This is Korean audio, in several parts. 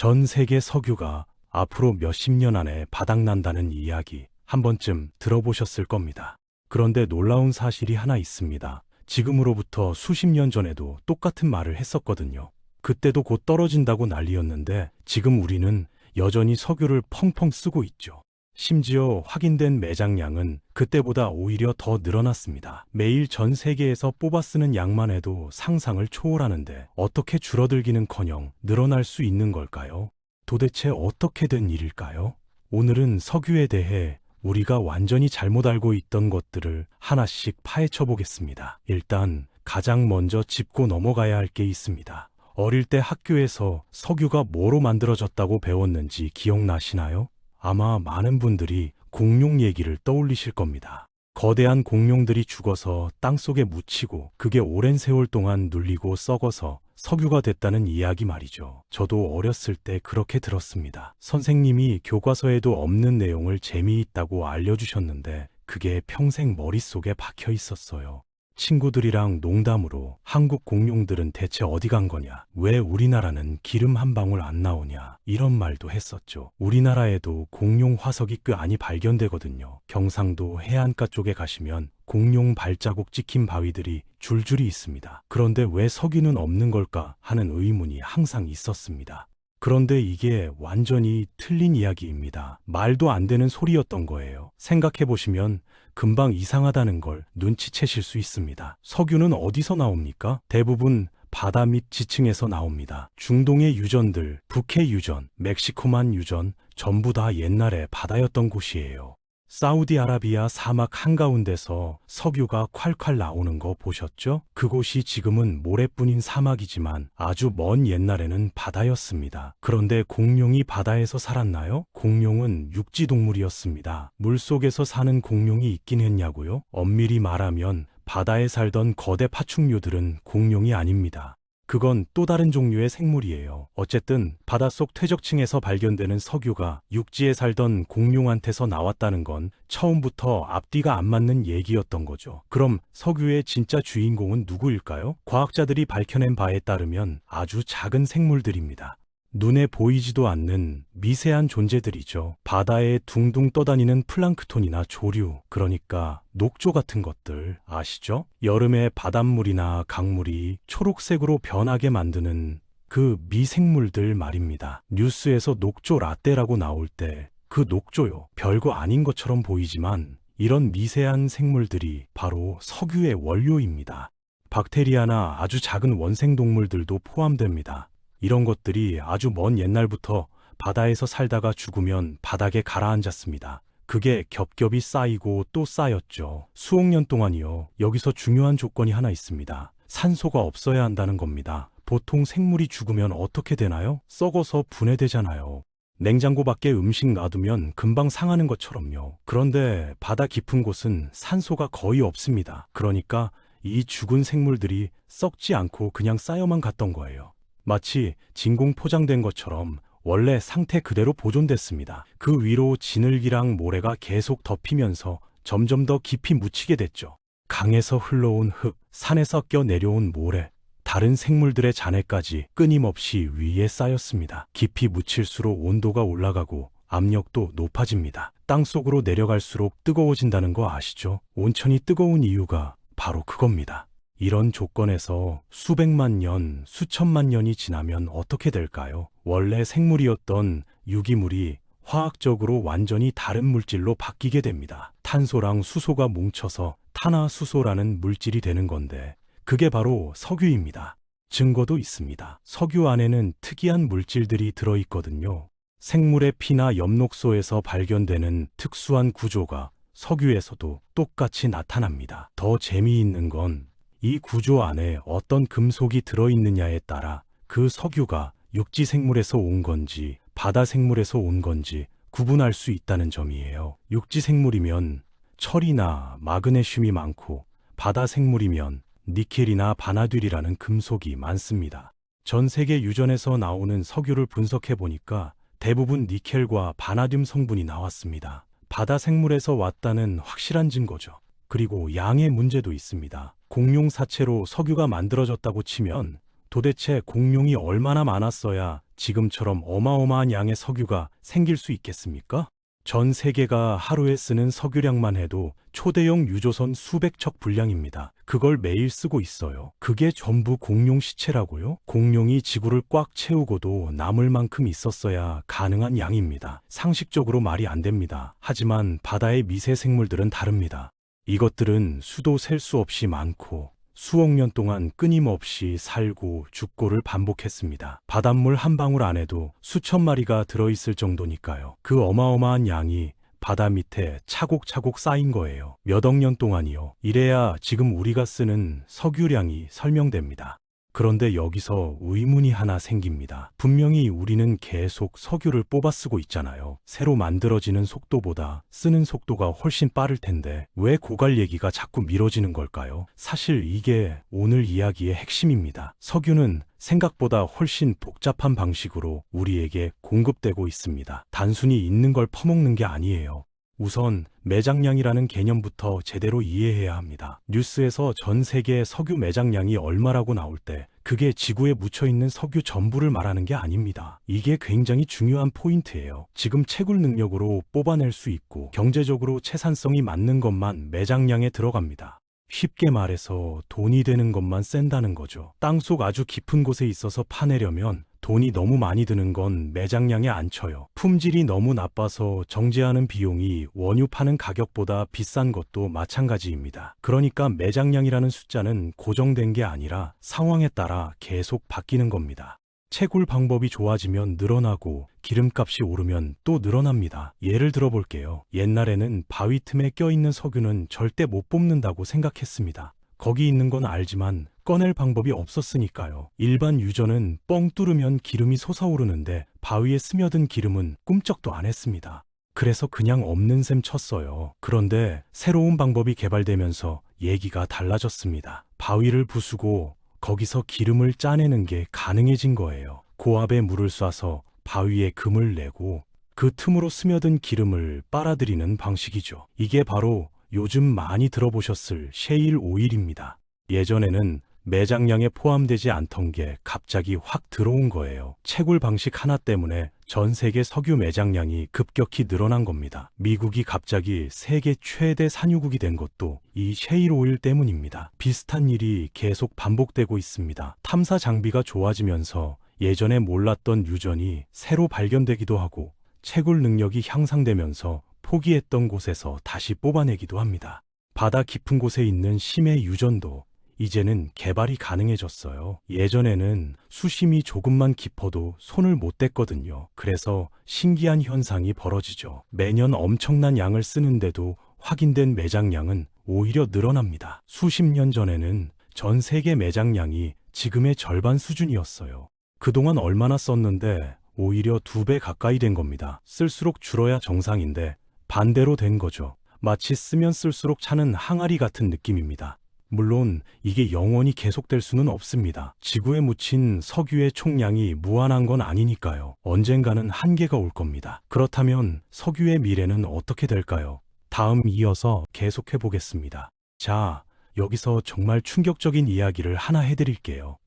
전 세계 석유가 앞으로 몇십 년 안에 바닥난다는 이야기 한 번쯤 들어보셨을 겁니다. 그런데 놀라운 사실이 하나 있습니다. 지금으로부터 수십 년 전에도 똑같은 말을 했었거든요. 그때도 곧 떨어진다고 난리였는데 지금 우리는 여전히 석유를 펑펑 쓰고 있죠. 심지어 확인된 매장량은 그때보다 오히려 더 늘어났습니다. 매일 전 세계에서 뽑아 쓰는 양만 해도 상상을 초월하는데 어떻게 줄어들기는커녕 늘어날 수 있는 걸까요? 도대체 어떻게 된 일일까요? 오늘은 석유에 대해 우리가 완전히 잘못 알고 있던 것들을 하나씩 파헤쳐 보겠습니다. 일단 가장 먼저 짚고 넘어가야 할 게 있습니다. 어릴 때 학교에서 석유가 뭐로 만들어졌다고 배웠는지 기억나시나요? 아마 많은 분들이 공룡 얘기를 떠올리실 겁니다. 거대한 공룡들이 죽어서 땅속에 묻히고 그게 오랜 세월 동안 눌리고 썩어서 석유가 됐다는 이야기 말이죠. 저도 어렸을 때 그렇게 들었습니다. 선생님이 교과서에도 없는 내용을 재미있다고 알려주셨는데 그게 평생 머릿속에 박혀 있었어요. 친구들이랑 농담으로 한국 공룡들은 대체 어디 간 거냐? 왜 우리나라는 기름 한 방울 안 나오냐? 이런 말도 했었죠. 우리나라에도 공룡 화석이 꽤 많이 발견되거든요. 경상도 해안가 쪽에 가시면 공룡 발자국 찍힌 바위들이 줄줄이 있습니다. 그런데 왜 석유는 없는 걸까 하는 의문이 항상 있었습니다. 그런데 이게 완전히 틀린 이야기입니다. 말도 안 되는 소리였던 거예요. 생각해보시면 금방 이상하다는 걸 눈치채실 수 있습니다. 석유는 어디서 나옵니까? 대부분 바다 밑 지층에서 나옵니다. 중동의 유전들, 북해 유전, 멕시코만 유전 전부 다 옛날에 바다였던 곳이에요. 사우디아라비아 사막 한가운데서 석유가 콸콸 나오는 거 보셨죠? 그곳이 지금은 모래뿐인 사막이지만 아주 먼 옛날에는 바다였습니다. 그런데 공룡이 바다에서 살았나요? 공룡은 육지동물이었습니다. 물속에서 사는 공룡이 있긴 했냐고요? 엄밀히 말하면 바다에 살던 거대 파충류들은 공룡이 아닙니다. 그건 또 다른 종류의 생물이에요. 어쨌든 바닷속 퇴적층에서 발견되는 석유가 육지에 살던 공룡한테서 나왔다는 건 처음부터 앞뒤가 안 맞는 얘기였던 거죠. 그럼 석유의 진짜 주인공은 누구일까요? 과학자들이 밝혀낸 바에 따르면 아주 작은 생물들입니다. 눈에 보이지도 않는 미세한 존재들이죠. 바다에 둥둥 떠다니는 플랑크톤이나 조류, 그러니까 녹조 같은 것들 아시죠? 여름에 바닷물이나 강물이 초록색으로 변하게 만드는 그 미생물들 말입니다. 뉴스에서 녹조 라떼라고 나올 때 그 녹조요. 별거 아닌 것처럼 보이지만 이런 미세한 생물들이 바로 석유의 원료입니다. 박테리아나 아주 작은 원생동물들도 포함됩니다. 이런 것들이 아주 먼 옛날부터 바다에서 살다가 죽으면 바닥에 가라앉았습니다. 그게 겹겹이 쌓이고 또 쌓였죠. 수억 년 동안이요. 여기서 중요한 조건이 하나 있습니다. 산소가 없어야 한다는 겁니다. 보통 생물이 죽으면 어떻게 되나요? 썩어서 분해되잖아요. 냉장고 밖에 음식 놔두면 금방 상하는 것처럼요. 그런데 바다 깊은 곳은 산소가 거의 없습니다. 그러니까 이 죽은 생물들이 썩지 않고 그냥 쌓여만 갔던 거예요. 마치 진공 포장된 것처럼 원래 상태 그대로 보존됐습니다. 그 위로 진흙이랑 모래가 계속 덮이면서 점점 더 깊이 묻히게 됐죠. 강에서 흘러온 흙, 산에서 껴 내려온 모래, 다른 생물들의 잔해까지 끊임없이 위에 쌓였습니다. 깊이 묻힐수록 온도가 올라가고 압력도 높아집니다. 땅속으로 내려갈수록 뜨거워진다는 거 아시죠? 온천이 뜨거운 이유가 바로 그겁니다. 이런 조건에서 수백만 년, 수천만 년이 지나면 어떻게 될까요? 원래 생물이었던 유기물이 화학적으로 완전히 다른 물질로 바뀌게 됩니다. 탄소랑 수소가 뭉쳐서 탄화수소라는 물질이 되는 건데 그게 바로 석유입니다. 증거도 있습니다. 석유 안에는 특이한 물질들이 들어있거든요. 생물의 피나 엽록소에서 발견되는 특수한 구조가 석유에서도 똑같이 나타납니다. 더 재미있는 건 이 구조 안에 어떤 금속이 들어있느냐에 따라 그 석유가 육지 생물에서 온 건지 바다 생물에서 온 건지 구분할 수 있다는 점이에요. 육지 생물이면 철이나 마그네슘이 많고 바다 생물이면 니켈이나 바나듐이라는 금속이 많습니다. 전 세계 유전에서 나오는 석유를 분석해 보니까 대부분 니켈과 바나듐 성분이 나왔습니다. 바다 생물에서 왔다는 확실한 증거죠. 그리고 양의 문제도 있습니다. 공룡 사체로 석유가 만들어졌다고 치면 도대체 공룡이 얼마나 많았어야 지금처럼 어마어마한 양의 석유가 생길 수 있겠습니까? 전 세계가 하루에 쓰는 석유량만 해도 초대형 유조선 수백 척 분량입니다. 그걸 매일 쓰고 있어요. 그게 전부 공룡 시체라고요? 공룡이 지구를 꽉 채우고도 남을 만큼 있었어야 가능한 양입니다. 상식적으로 말이 안 됩니다. 하지만 바다의 미세 생물들은 다릅니다. 이것들은 수도 셀 수 없이 많고 수억 년 동안 끊임없이 살고 죽고를 반복했습니다. 바닷물 한 방울 안에도 수천 마리가 들어있을 정도니까요. 그 어마어마한 양이 바다 밑에 차곡차곡 쌓인 거예요. 몇 억 년 동안이요. 이래야 지금 우리가 쓰는 석유량이 설명됩니다. 그런데 여기서 의문이 하나 생깁니다. 분명히 우리는 계속 석유를 뽑아 쓰고 있잖아요. 새로 만들어지는 속도보다 쓰는 속도가 훨씬 빠를 텐데 왜 고갈 얘기가 자꾸 미뤄지는 걸까요? 사실 이게 오늘 이야기의 핵심입니다. 석유는 생각보다 훨씬 복잡한 방식으로 우리에게 공급되고 있습니다. 단순히 있는 걸 퍼먹는 게 아니에요. 우선 매장량이라는 개념부터 제대로 이해해야 합니다. 뉴스에서 전 세계 석유 매장량이 얼마라고 나올 때 그게 지구에 묻혀있는 석유 전부를 말하는 게 아닙니다. 이게 굉장히 중요한 포인트예요. 지금 채굴 능력으로 뽑아낼 수 있고 경제적으로 채산성이 맞는 것만 매장량에 들어갑니다. 쉽게 말해서 돈이 되는 것만 샌다는 거죠. 땅속 아주 깊은 곳에 있어서 파내려면 돈이 너무 많이 드는 건 매장량에 안 쳐요. 품질이 너무 나빠서 정제하는 비용이 원유 파는 가격보다 비싼 것도 마찬가지입니다. 그러니까 매장량이라는 숫자는 고정된 게 아니라 상황에 따라 계속 바뀌는 겁니다. 채굴 방법이 좋아지면 늘어나고 기름값이 오르면 또 늘어납니다. 예를 들어 볼게요. 옛날에는 바위 틈에 껴있는 석유는 절대 못 뽑는다고 생각했습니다. 거기 있는 건 알지만 꺼낼 방법이 없었으니까요. 일반 유저는 뻥 뚫으면 기름이 솟아오르는데 바위에 스며든 기름은 꿈쩍도 안 했습니다. 그래서 그냥 없는 셈 쳤어요. 그런데 새로운 방법이 개발되면서 얘기가 달라졌습니다. 바위를 부수고 거기서 기름을 짜내는 게 가능해진 거예요. 고압에 물을 쏴서 바위에 금을 내고 그 틈으로 스며든 기름을 빨아들이는 방식이죠. 이게 바로 요즘 많이 들어보셨을 셰일 오일입니다. 예전에는 매장량에 포함되지 않던 게 갑자기 확 들어온 거예요. 채굴 방식 하나 때문에 전 세계 석유 매장량이 급격히 늘어난 겁니다. 미국이 갑자기 세계 최대 산유국이 된 것도 이 셰일 오일 때문입니다. 비슷한 일이 계속 반복되고 있습니다. 탐사 장비가 좋아지면서 예전에 몰랐던 유전이 새로 발견되기도 하고 채굴 능력이 향상되면서 포기했던 곳에서 다시 뽑아내기도 합니다. 바다 깊은 곳에 있는 심해 유전도 이제는 개발이 가능해졌어요. 예전에는 수심이 조금만 깊어도 손을 못 댔거든요. 그래서 신기한 현상이 벌어지죠. 매년 엄청난 양을 쓰는데도 확인된 매장량은 오히려 늘어납니다. 수십 년 전에는 전 세계 매장량이 지금의 절반 수준이었어요. 그동안 얼마나 썼는데 오히려 2배 가까이 된 겁니다. 쓸수록 줄어야 정상인데 반대로 된 거죠. 마치 쓰면 쓸수록 차는 항아리 같은 느낌입니다. 물론 이게 영원히 계속될 수는 없습니다. 지구에 묻힌 석유의 총량이 무한한 건 아니니까요. 언젠가는 한계가 올 겁니다. 그렇다면 석유의 미래는 어떻게 될까요? 다음 이어서 계속해 보겠습니다. 자, 여기서 정말 충격적인 이야기를 하나 해드릴게요.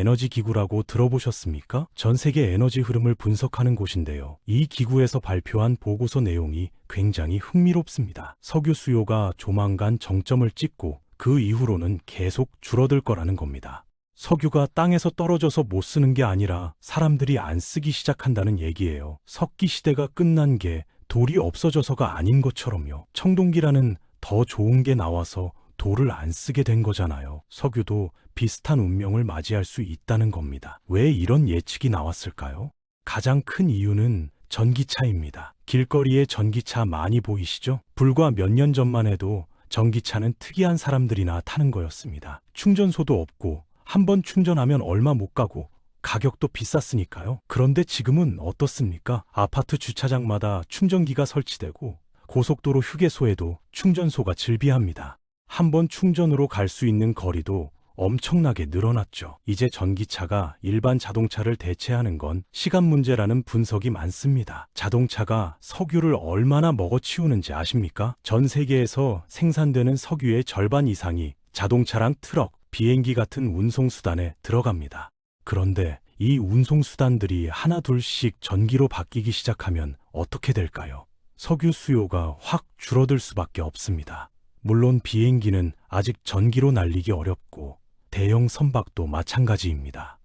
국제에너지기구라고 들어보셨습니까? 전 세계 에너지 흐름을 분석하는 곳인데요. 이 기구에서 발표한 보고서 내용이 굉장히 흥미롭습니다. 석유 수요가 조만간 정점을 찍고 그 이후로는 계속 줄어들 거라는 겁니다. 석유가 땅에서 떨어져서 못 쓰는 게 아니라 사람들이 안 쓰기 시작한다는 얘기예요. 석기 시대가 끝난 게 돌이 없어져서가 아닌 것처럼요. 청동기라는 더 좋은 게 나와서 돌을 안 쓰게 된 거잖아요. 석유도 비슷한 운명을 맞이할 수 있다는 겁니다. 왜 이런 예측이 나왔을까요? 가장 큰 이유는 전기차입니다. 길거리에 전기차 많이 보이시죠? 불과 몇 년 전만 해도 전기차는 특이한 사람들이나 타는 거였습니다. 충전소도 없고 한번 충전하면 얼마 못 가고 가격도 비쌌으니까요. 그런데 지금은 어떻습니까? 아파트 주차장마다 충전기가 설치되고 고속도로 휴게소에도 충전소가 즐비합니다. 한번 충전으로 갈 수 있는 거리도 엄청나게 늘어났죠. 이제 전기차가 일반 자동차를 대체하는 건 시간 문제라는 분석이 많습니다. 자동차가 석유를 얼마나 먹어치우는지 아십니까? 전 세계에서 생산되는 석유의 절반 이상이 자동차랑 트럭, 비행기 같은 운송수단에 들어갑니다. 그런데 이 운송수단들이 하나둘씩 전기로 바뀌기 시작하면 어떻게 될까요? 석유 수요가 확 줄어들 수밖에 없습니다. 물론 비행기는 아직 전기로 날리기 어렵고 대형 선박도 마찬가지입니다.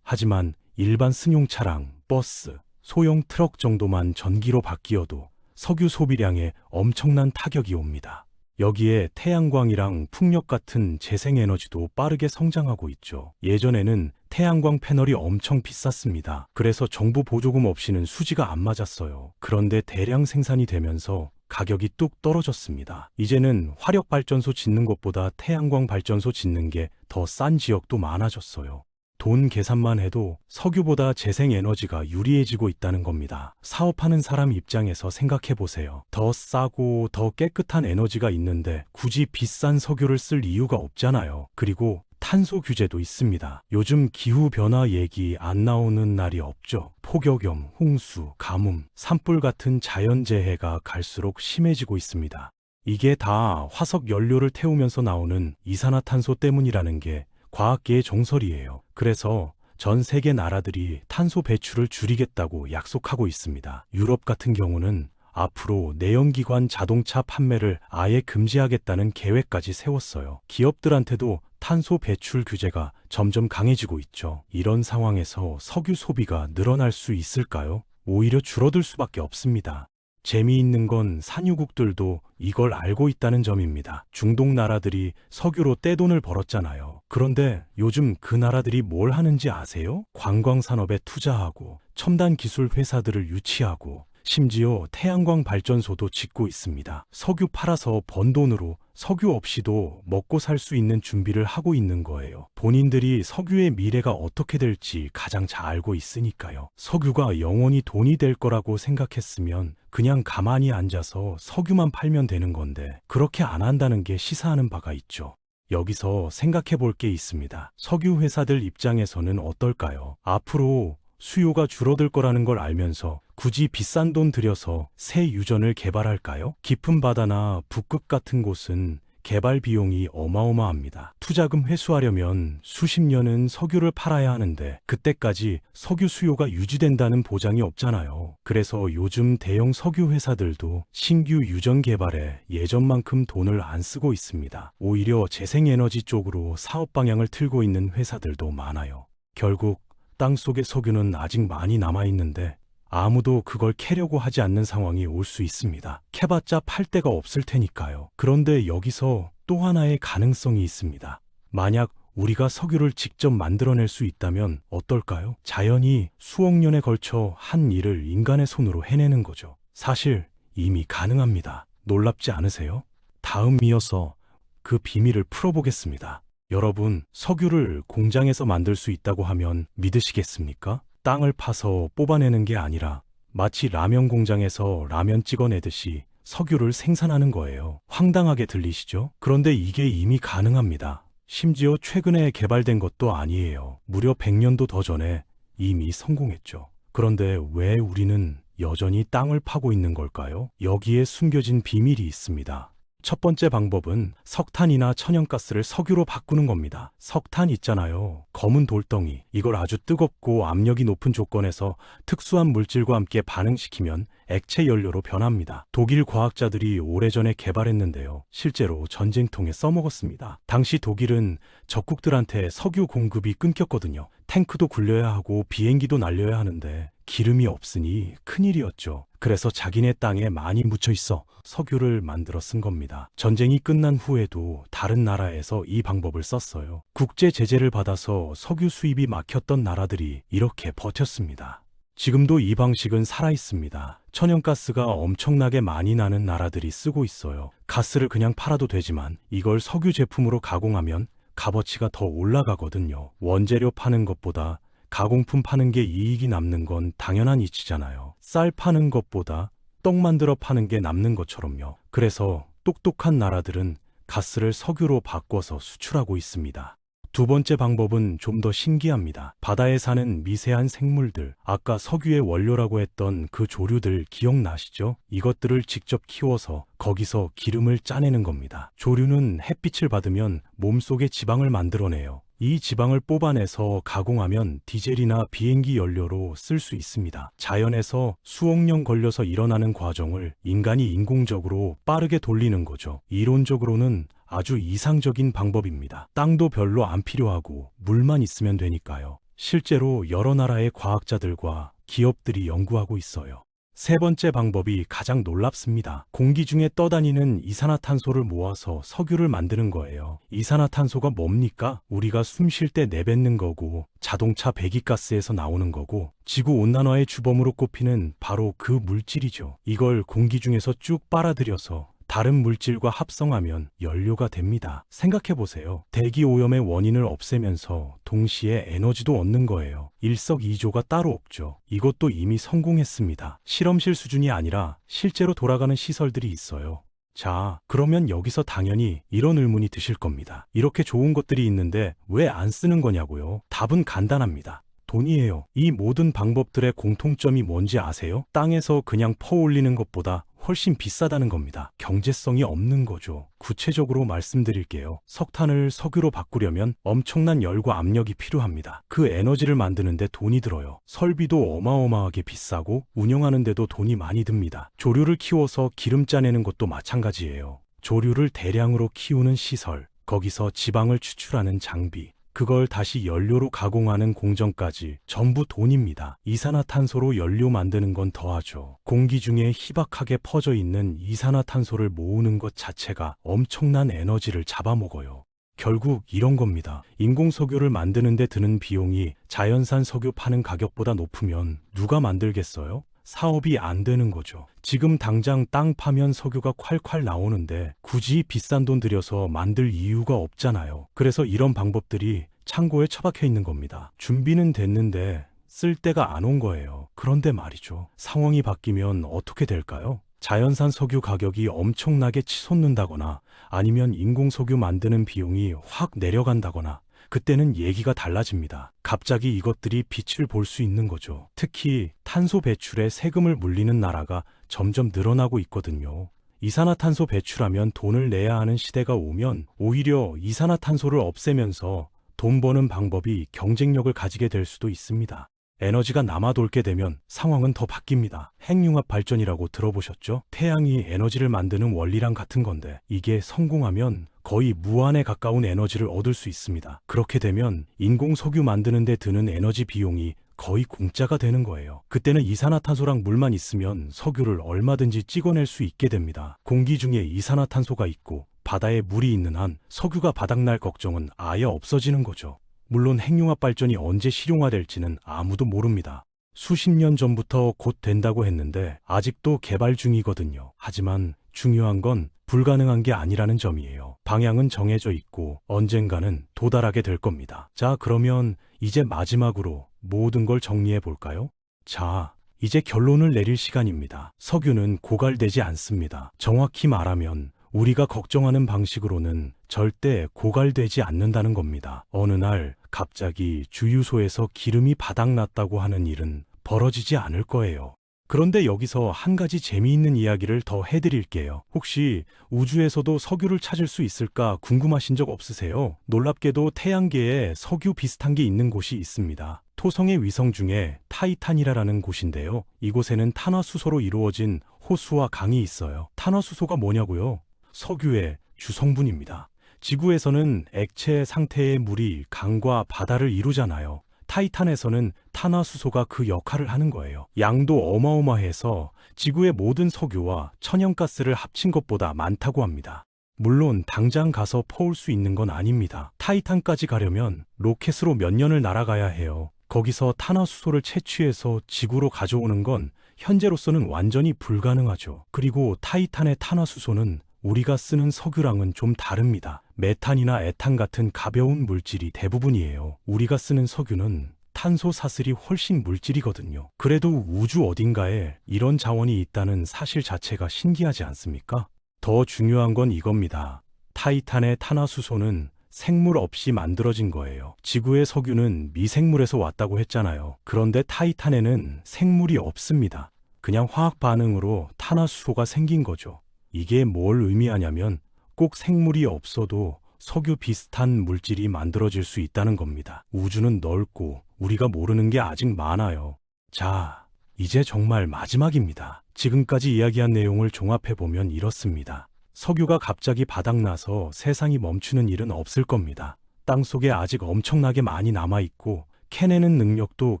하지만 일반 승용 차량, 버스, 소형 트럭 정도만 전기로 바뀌어도 석유 소비량에 엄청난 타격이 옵니다. 여기에 태양광이랑 풍력 같은 재생에너지도 빠르게 성장하고 있죠. 예전에는 태양광 패널이 엄청 비쌌습니다. 그래서 정부 보조금 없이는 수지가 안 맞았어요. 그런데 대량 생산이 되면서 가격이 뚝 떨어졌습니다. 이제는 화력발전소 짓는 것보다 태양광 발전소 짓는 게 더 싼 지역도 많아졌어요. 돈 계산만 해도 석유보다 재생에너지가 유리해지고 있다는 겁니다. 사업하는 사람 입장에서 생각해 보세요. 더 싸고 더 깨끗한 에너지가 있는데 굳이 비싼 석유를 쓸 이유가 없잖아요. 그리고 탄소 규제도 있습니다. 요즘 기후변화 얘기 안 나오는 날이 없죠. 폭염, 홍수, 가뭄, 산불 같은 자연재해가 갈수록 심해지고 있습니다. 이게 다 화석 연료를 태우면서 나오는 이산화탄소 때문이라는 게 과학계의 정설이에요. 그래서 전 세계 나라들이 탄소 배출을 줄이겠다고 약속하고 있습니다. 유럽 같은 경우는 앞으로 내연기관 자동차 판매를 아예 금지하겠다는 계획까지 세웠어요. 기업들한테도 탄소 배출 규제가 점점 강해지고 있죠. 이런 상황에서 석유 소비가 늘어날 수 있을까요? 오히려 줄어들 수밖에 없습니다. 재미있는 건 산유국들도 이걸 알고 있다는 점입니다. 중동 나라들이 석유로 떼돈을 벌었잖아요. 그런데 요즘 그 나라들이 뭘 하는지 아세요? 관광산업에 투자하고 첨단 기술 회사들을 유치하고 심지어 태양광 발전소도 짓고 있습니다. 석유 팔아서 번 돈으로 석유 없이도 먹고 살 수 있는 준비를 하고 있는 거예요. 본인들이 석유의 미래가 어떻게 될지 가장 잘 알고 있으니까요. 석유가 영원히 돈이 될 거라고 생각했으면 그냥 가만히 앉아서 석유만 팔면 되는 건데 그렇게 안 한다는 게 시사하는 바가 있죠. 여기서 생각해 볼 게 있습니다. 석유 회사들 입장에서는 어떨까요? 앞으로 수요가 줄어들 거라는 걸 알면서 굳이 비싼 돈 들여서 새 유전을 개발할까요? 깊은 바다나 북극 같은 곳은 개발 비용이 어마어마합니다. 투자금 회수하려면 수십 년은 석유를 팔아야 하는데 그때까지 석유 수요가 유지된다는 보장이 없잖아요. 그래서 요즘 대형 석유 회사들도 신규 유전 개발에 예전만큼 돈을 안 쓰고 있습니다. 오히려 재생에너지 쪽으로 사업 방향을 틀고 있는 회사들도 많아요. 결국 땅속의 석유는 아직 많이 남아있는데 아무도 그걸 캐려고 하지 않는 상황이 올 수 있습니다. 캐봤자 팔 데가 없을 테니까요. 그런데 여기서 또 하나의 가능성이 있습니다. 만약 우리가 석유를 직접 만들어낼 수 있다면 어떨까요? 자연이 수억 년에 걸쳐 한 일을 인간의 손으로 해내는 거죠. 사실 이미 가능합니다. 놀랍지 않으세요? 다음 이어서 그 비밀을 풀어보겠습니다. 여러분, 석유를 공장에서 만들 수 있다고 하면 믿으시겠습니까? 땅을 파서 뽑아내는 게 아니라 마치 라면 공장에서 라면 찍어내듯이 석유를 생산하는 거예요. 황당하게 들리시죠? 그런데 이게 이미 가능합니다. 심지어 최근에 개발된 것도 아니에요. 무려 100년도 더 전에 이미 성공했죠. 그런데 왜 우리는 여전히 땅을 파고 있는 걸까요? 여기에 숨겨진 비밀이 있습니다. 첫 번째 방법은 석탄이나 천연가스를 석유로 바꾸는 겁니다. 석탄 있잖아요. 검은 돌덩이. 이걸 아주 뜨겁고 압력이 높은 조건에서 특수한 물질과 함께 반응시키면 액체 연료로 변합니다. 독일 과학자들이 오래전에 개발했는데요. 실제로 전쟁통에 써먹었습니다. 당시 독일은 적국들한테 석유 공급이 끊겼거든요. 탱크도 굴려야 하고 비행기도 날려야 하는데 기름이 없으니 큰일이었죠. 그래서 자기네 땅에 많이 묻혀 있어 석유를 만들어 쓴 겁니다. 전쟁이 끝난 후에도 다른 나라에서 이 방법을 썼어요. 국제 제재를 받아서 석유 수입이 막혔던 나라들이 이렇게 버텼습니다. 지금도 이 방식은 살아있습니다. 천연가스가 엄청나게 많이 나는 나라들이 쓰고 있어요. 가스를 그냥 팔아도 되지만 이걸 석유 제품으로 가공하면 값어치가 더 올라가거든요. 원재료 파는 것보다 가공품 파는 게 이익이 남는 건 당연한 이치잖아요. 쌀 파는 것보다 떡 만들어 파는 게 남는 것처럼요. 그래서 똑똑한 나라들은 가스를 석유로 바꿔서 수출하고 있습니다. 두 번째 방법은 좀 더 신기합니다. 바다에 사는 미세한 생물들, 아까 석유의 원료라고 했던 그 조류들 기억나시죠? 이것들을 직접 키워서 거기서 기름을 짜내는 겁니다. 조류는 햇빛을 받으면 몸속에 지방을 만들어내요. 이 지방을 뽑아내서 가공하면 디젤이나 비행기 연료로 쓸 수 있습니다. 자연에서 수억 년 걸려서 일어나는 과정을 인간이 인공적으로 빠르게 돌리는 거죠. 이론적으로는 아주 이상적인 방법입니다. 땅도 별로 안 필요하고 물만 있으면 되니까요. 실제로 여러 나라의 과학자들과 기업들이 연구하고 있어요. 세 번째 방법이 가장 놀랍습니다. 공기 중에 떠다니는 이산화탄소를 모아서 석유를 만드는 거예요. 이산화탄소가 뭡니까? 우리가 숨 쉴 때 내뱉는 거고, 자동차 배기가스에서 나오는 거고, 지구온난화의 주범으로 꼽히는 바로 그 물질이죠. 이걸 공기 중에서 쭉 빨아들여서 다른 물질과 합성하면 연료가 됩니다. 생각해보세요. 대기 오염의 원인을 없애면서 동시에 에너지도 얻는 거예요. 일석이조가 따로 없죠. 이것도 이미 성공했습니다. 실험실 수준이 아니라 실제로 돌아가는 시설들이 있어요. 자, 그러면 여기서 당연히 이런 의문이 드실 겁니다. 이렇게 좋은 것들이 있는데 왜 안 쓰는 거냐고요? 답은 간단합니다. 돈이에요. 이 모든 방법들의 공통점이 뭔지 아세요? 땅에서 그냥 퍼올리는 것보다 훨씬 비싸다는 겁니다. 경제성이 없는 거죠. 구체적으로 말씀드릴게요. 석탄을 석유로 바꾸려면 엄청난 열과 압력이 필요합니다. 그 에너지를 만드는데 돈이 들어요. 설비도 어마어마하게 비싸고 운영하는데도 돈이 많이 듭니다. 조류를 키워서 기름 짜내는 것도 마찬가지예요. 조류를 대량으로 키우는 시설, 거기서 지방을 추출하는 장비, 그걸 다시 연료로 가공하는 공정까지 전부 돈입니다. 이산화탄소로 연료 만드는 건 더하죠. 공기 중에 희박하게 퍼져 있는 이산화탄소를 모으는 것 자체가 엄청난 에너지를 잡아먹어요. 결국 이런 겁니다. 인공석유를 만드는데 드는 비용이 자연산 석유 파는 가격보다 높으면 누가 만들겠어요? 사업이 안 되는 거죠. 지금 당장 땅 파면 석유가 콸콸 나오는데 굳이 비싼 돈 들여서 만들 이유가 없잖아요. 그래서 이런 방법들이 창고에 처박혀 있는 겁니다. 준비는 됐는데 쓸 때가 안 온 거예요. 그런데 말이죠. 상황이 바뀌면 어떻게 될까요? 자연산 석유 가격이 엄청나게 치솟는다거나 아니면 인공석유 만드는 비용이 확 내려간다거나 그때는 얘기가 달라집니다. 갑자기 이것들이 빛을 볼 수 있는 거죠. 특히 탄소 배출에 세금을 물리는 나라가 점점 늘어나고 있거든요. 이산화탄소 배출하면 돈을 내야 하는 시대가 오면 오히려 이산화탄소를 없애면서 돈 버는 방법이 경쟁력을 가지게 될 수도 있습니다. 에너지가 남아 돌게 되면 상황은 더 바뀝니다. 핵융합 발전이라고 들어보셨죠? 태양이 에너지를 만드는 원리랑 같은 건데 이게 성공하면 거의 무한에 가까운 에너지를 얻을 수 있습니다. 그렇게 되면 인공석유 만드는 데 드는 에너지 비용이 거의 공짜가 되는 거예요. 그때는 이산화탄소랑 물만 있으면 석유를 얼마든지 찍어낼 수 있게 됩니다. 공기 중에 이산화탄소가 있고 바다에 물이 있는 한 석유가 바닥날 걱정은 아예 없어지는 거죠. 물론 핵융합 발전이 언제 실용화될지는 아무도 모릅니다. 수십 년 전부터 곧 된다고 했는데 아직도 개발 중이거든요. 하지만 중요한 건 불가능한 게 아니라는 점이에요. 방향은 정해져 있고 언젠가는 도달하게 될 겁니다. 자, 그러면 이제 마지막으로 모든 걸 정리해 볼까요? 자, 이제 결론을 내릴 시간입니다. 석유는 고갈되지 않습니다. 정확히 말하면 우리가 걱정하는 방식으로는 절대 고갈되지 않는다는 겁니다. 어느 날 갑자기 주유소에서 기름이 바닥났다고 하는 일은 벌어지지 않을 거예요. 그런데 여기서 한 가지 재미있는 이야기를 더 해드릴게요. 혹시 우주에서도 석유를 찾을 수 있을까 궁금하신 적 없으세요? 놀랍게도 태양계에 석유 비슷한 게 있는 곳이 있습니다. 토성의 위성 중에 타이타니라라는 곳인데요. 이곳에는 탄화수소로 이루어진 호수와 강이 있어요. 탄화수소가 뭐냐고요? 석유의 주성분입니다. 지구에서는 액체 상태의 물이 강과 바다를 이루잖아요. 타이탄에서는 탄화수소가 그 역할을 하는 거예요. 양도 어마어마해서 지구의 모든 석유와 천연가스를 합친 것보다 많다고 합니다. 물론 당장 가서 퍼올 수 있는 건 아닙니다. 타이탄까지 가려면 로켓으로 몇 년을 날아가야 해요. 거기서 탄화수소를 채취해서 지구로 가져오는 건 현재로서는 완전히 불가능하죠. 그리고 타이탄의 탄화수소는 우리가 쓰는 석유랑은 좀 다릅니다. 메탄이나 에탄 같은 가벼운 물질이 대부분이에요. 우리가 쓰는 석유는 탄소 사슬이 훨씬 물질이거든요. 그래도 우주 어딘가에 이런 자원이 있다는 사실 자체가 신기하지 않습니까? 더 중요한 건 이겁니다. 타이탄의 탄화수소는 생물 없이 만들어진 거예요. 지구의 석유는 미생물에서 왔다고 했잖아요. 그런데 타이탄에는 생물이 없습니다. 그냥 화학 반응으로 탄화수소가 생긴 거죠. 이게 뭘 의미하냐면 꼭 생물이 없어도 석유 비슷한 물질이 만들어질 수 있다는 겁니다. 우주는 넓고 우리가 모르는 게 아직 많아요. 자, 이제 정말 마지막입니다. 지금까지 이야기한 내용을 종합해보면 이렇습니다. 석유가 갑자기 바닥나서 세상이 멈추는 일은 없을 겁니다. 땅속에 아직 엄청나게 많이 남아있고 캐내는 능력도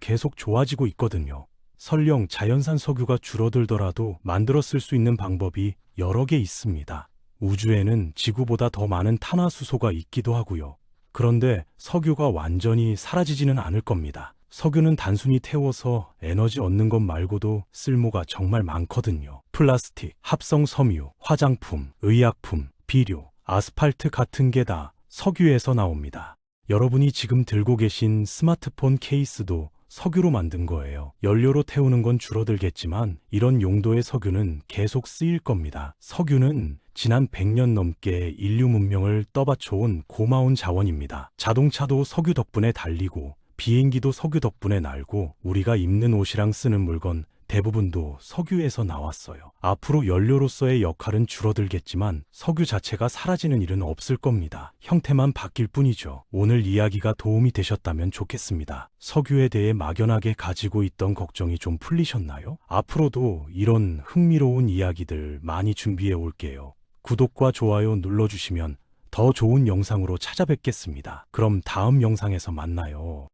계속 좋아지고 있거든요. 설령 자연산 석유가 줄어들더라도 만들어 쓸 수 있는 방법이 여러 개 있습니다. 우주에는 지구보다 더 많은 탄화수소가 있기도 하고요. 그런데 석유가 완전히 사라지지는 않을 겁니다. 석유는 단순히 태워서 에너지 얻는 것 말고도 쓸모가 정말 많거든요. 플라스틱, 합성 섬유, 화장품, 의약품, 비료, 아스팔트 같은 게 다 석유에서 나옵니다. 여러분이 지금 들고 계신 스마트폰 케이스도 석유로 만든 거예요. 연료로 태우는 건 줄어들겠지만 이런 용도의 석유는 계속 쓰일 겁니다. 석유는 지난 100년 넘게 인류 문명을 떠받쳐온 고마운 자원입니다. 자동차도 석유 덕분에 달리고 비행기도 석유 덕분에 날고 우리가 입는 옷이랑 쓰는 물건 대부분도 석유에서 나왔어요. 앞으로 연료로서의 역할은 줄어들겠지만 석유 자체가 사라지는 일은 없을 겁니다. 형태만 바뀔 뿐이죠. 오늘 이야기가 도움이 되셨다면 좋겠습니다. 석유에 대해 막연하게 가지고 있던 걱정이 좀 풀리셨나요? 앞으로도 이런 흥미로운 이야기들 많이 준비해 올게요. 구독과 좋아요 눌러주시면 더 좋은 영상으로 찾아뵙겠습니다. 그럼 다음 영상에서 만나요.